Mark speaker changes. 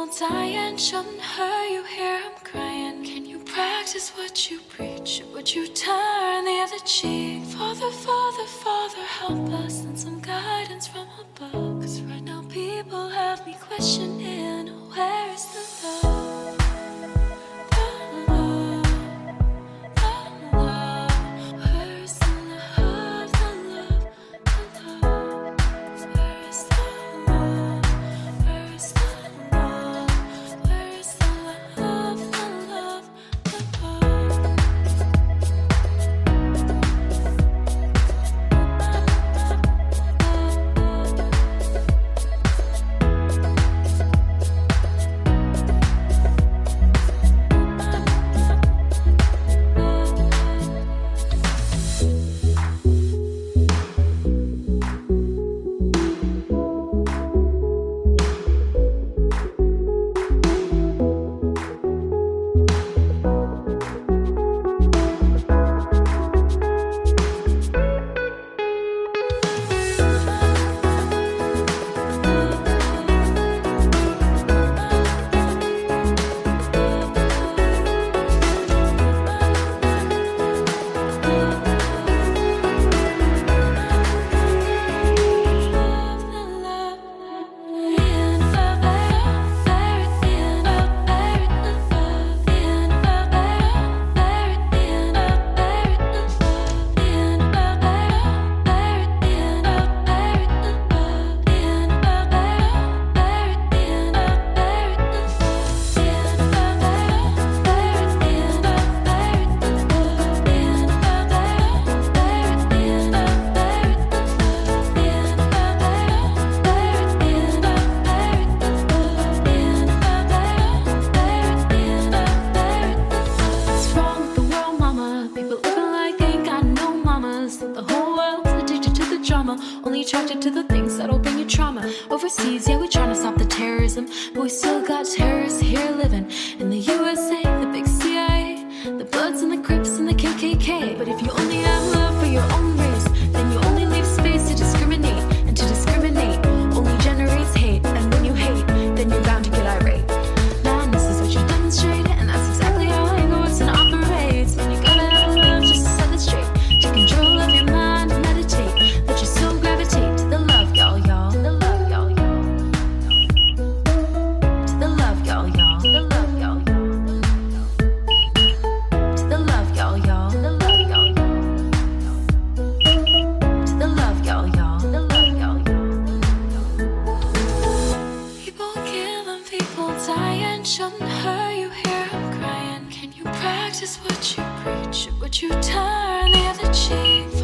Speaker 1: people dying, shouldn't hurt you hear I'm crying. Can you practice what you preach? Would you turn the other cheek? Father, Father, Father, help us, and some guidance from above. 'Cause right now people have me questioning, where is the love? The love, the love. Where is the love, the love, the love? Where is the love? Where is the love? Where is the love, the love, the love? Only attracted to the things that'll bring you trauma. Overseas, yeah, we tryna stop the terrorism, but we still got terrorists here living in the USA, the big CIA, the Bloods and the Crips and the KKK. But if you only have love for your own race, then you only leave space to discriminate, and to discriminate only generates hate. And when you hate, then you're bound to get irate. Madness is what you demonstrate, and that's exactly how anger works and operates. When you gotta have love just to set it straight, take control of your mind and meditate. Let your soul gravitate to the love, y'all, y'all. To the love, y'all, y'all. To the love, y'all, y'all. To the love, y'all, y'all. To the love, y'all, y'all. To the love, y'all, y'all. To the love, y'all, y'all. To the love, y'all, y'all. People killing, people dying, shouldn't hurt you hear I'm crying. Can you practice what you preach? Would you turn the other cheek?